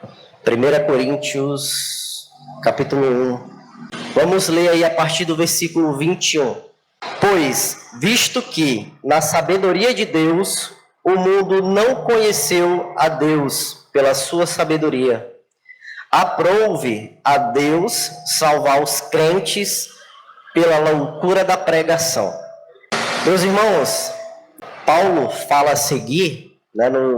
1 Coríntios, capítulo 1. Vamos ler aí a partir do versículo 21. Pois, visto que, na sabedoria de Deus, o mundo não conheceu a Deus pela sua sabedoria, aprouve a Deus salvar os crentes pela loucura da pregação. Meus irmãos, Paulo fala a seguir,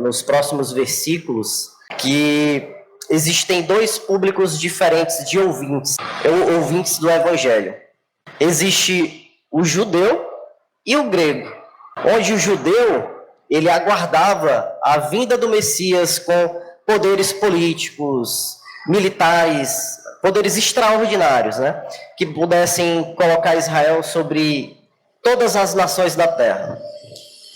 nos próximos versículos, que existem dois públicos diferentes de ouvintes do Evangelho. Existe o judeu e o grego, onde o judeu ele aguardava a vinda do Messias com poderes políticos, militares, poderes extraordinários, que pudessem colocar Israel sobre todas as nações da terra,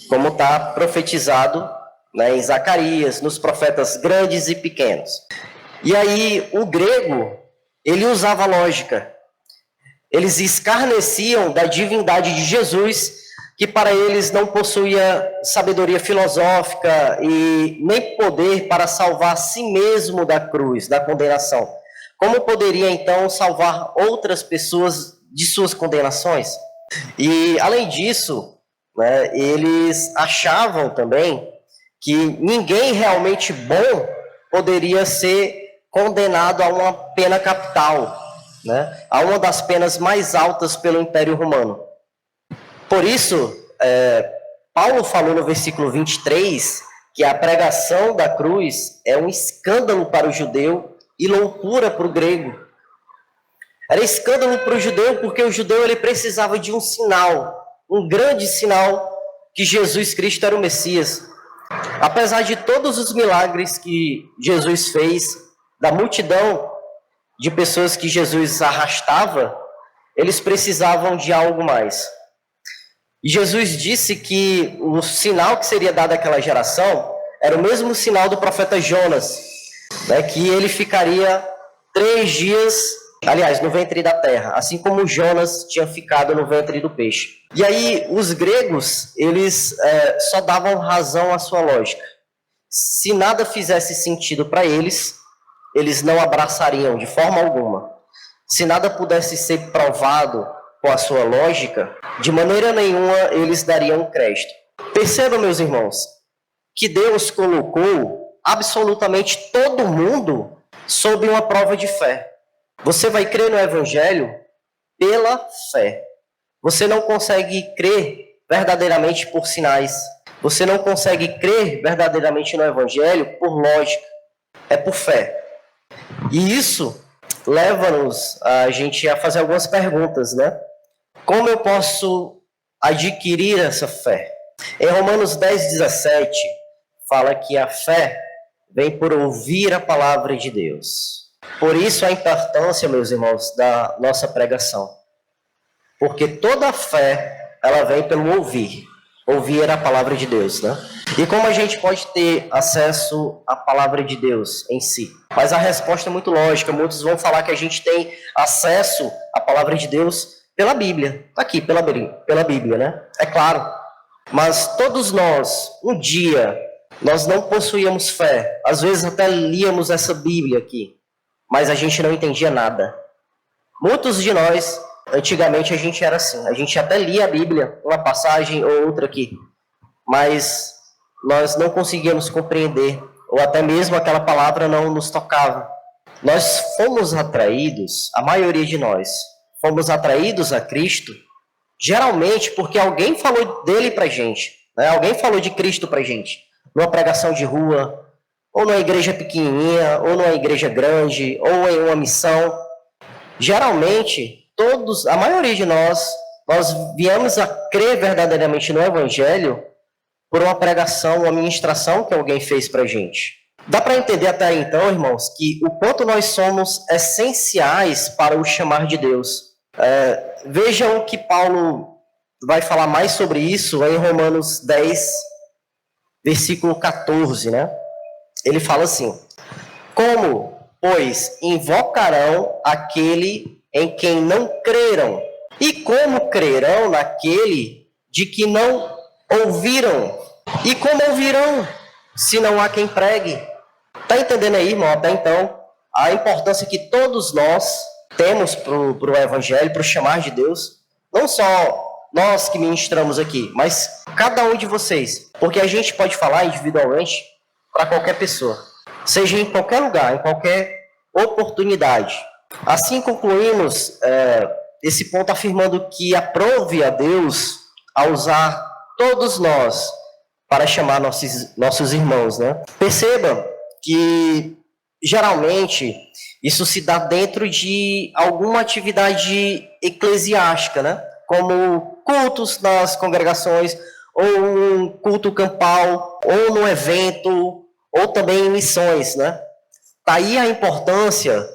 como está profetizado em Zacarias, nos profetas grandes e pequenos. E aí o grego, ele usava lógica. Eles escarneciam da divindade de Jesus, que para eles não possuía sabedoria filosófica e nem poder para salvar a si mesmo da cruz, da condenação. Como poderia então salvar outras pessoas de suas condenações? E além disso, eles achavam também que ninguém realmente bom poderia ser condenado a uma pena capital, a uma das penas mais altas pelo Império Romano. Por isso, Paulo falou no versículo 23 que a pregação da cruz é um escândalo para o judeu e loucura para o grego. Era escândalo para o judeu porque o judeu ele precisava de um sinal, um grande sinal que Jesus Cristo era o Messias. Apesar de todos os milagres que Jesus fez, da multidão de pessoas que Jesus arrastava, eles precisavam de algo mais. E Jesus disse que o sinal que seria dado àquela geração era o mesmo sinal do profeta Jonas, que ele ficaria 3 dias, aliás, no ventre da terra, assim como Jonas tinha ficado no ventre do peixe. E aí, os gregos, eles só davam razão à sua lógica. Se nada fizesse sentido para eles, eles não abraçariam de forma alguma. Se nada pudesse ser provado com a sua lógica, de maneira nenhuma eles dariam crédito. Percebam, meus irmãos, que Deus colocou absolutamente todo mundo sob uma prova de fé. Você vai crer no Evangelho pela fé. Você não consegue crer verdadeiramente por sinais. Você não consegue crer verdadeiramente no Evangelho por lógica. É por fé. E isso leva-nos a gente a fazer algumas perguntas, Como eu posso adquirir essa fé? Em Romanos 10:17, fala que a fé vem por ouvir a palavra de Deus. Por isso a importância, meus irmãos, da nossa pregação. Porque toda a fé, ela vem pelo ouvir. Ouvir a palavra de Deus, E como a gente pode ter acesso à palavra de Deus em si? Mas a resposta é muito lógica. Muitos vão falar que a gente tem acesso à palavra de Deus pela Bíblia. Está aqui, pela Bíblia, É claro. Mas todos nós, um dia, nós não possuíamos fé. Às vezes até líamos essa Bíblia aqui, mas a gente não entendia nada. Muitos de nós, antigamente a gente era assim. A gente até lia a Bíblia, uma passagem ou outra aqui, mas nós não conseguíamos compreender, ou até mesmo aquela palavra não nos tocava. Nós fomos atraídos, a maioria de nós, fomos atraídos a Cristo, geralmente porque alguém falou dele pra gente, Alguém falou de Cristo pra gente, numa pregação de rua, ou numa igreja pequenininha, ou numa igreja grande, ou em uma missão. Geralmente, a maioria de nós viemos a crer verdadeiramente no Evangelho por uma pregação, uma ministração que alguém fez pra gente. Dá para entender até então, irmãos, que o quanto nós somos essenciais para o chamar de Deus. Vejam que Paulo vai falar mais sobre isso em Romanos 10, versículo 14, Ele fala assim: como, pois, invocarão aquele em quem não creram? E como crerão naquele de que não ouviram? E como ouvirão, se não há quem pregue? Tá entendendo aí, irmão, até então, a importância que todos nós temos para o Evangelho, para o chamar de Deus? Não só nós que ministramos aqui, mas cada um de vocês. Porque a gente pode falar individualmente para qualquer pessoa, seja em qualquer lugar, em qualquer oportunidade. Assim concluímos esse ponto afirmando que aprove a Deus a usar todos nós para chamar nossos irmãos, né? Perceba que geralmente isso se dá dentro de alguma atividade eclesiástica, né? Como cultos nas congregações, ou um culto campal, ou num evento, ou também em missões, né? Tá aí a importância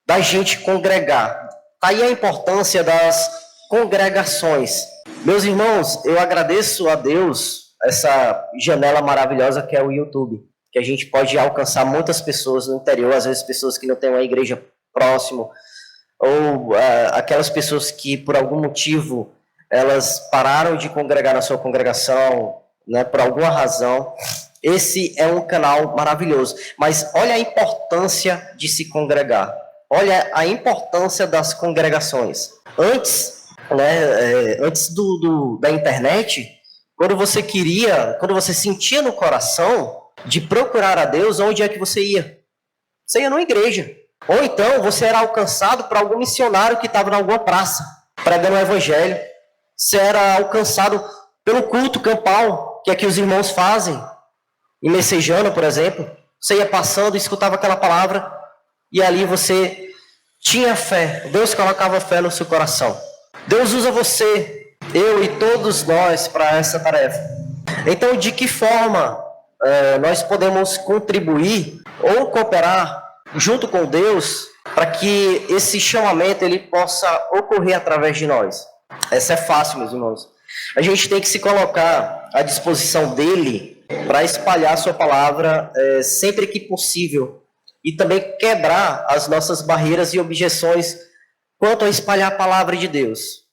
da gente congregar. Tá aí a importância das congregações. Meus irmãos, eu agradeço a Deus essa janela maravilhosa que é o YouTube, que a gente pode alcançar muitas pessoas no interior, às vezes pessoas que não têm uma igreja próximo, ou aquelas pessoas que por algum motivo elas pararam de congregar na sua congregação, né, por alguma razão. Esse é um canal maravilhoso, mas olha a importância de se congregar, olha a importância das congregações. Antes, né, antes da internet, quando você sentia no coração de procurar a Deus, onde é que você ia? Você ia numa igreja. Ou então você era alcançado por algum missionário que estava em alguma praça, pregando o evangelho. Você era alcançado pelo culto campal, que é que os irmãos fazem, em Messejana, por exemplo. Você ia passando e escutava aquela palavra, e ali você tinha fé. Deus colocava fé no seu coração. Deus usa você, eu e todos nós para essa tarefa. Então, de que forma nós podemos contribuir ou cooperar junto com Deus para que esse chamamento ele possa ocorrer através de nós? Essa é fácil, meus irmãos. A gente tem que se colocar à disposição dele para espalhar a sua palavra sempre que possível e também quebrar as nossas barreiras e objeções quanto a espalhar a palavra de Deus.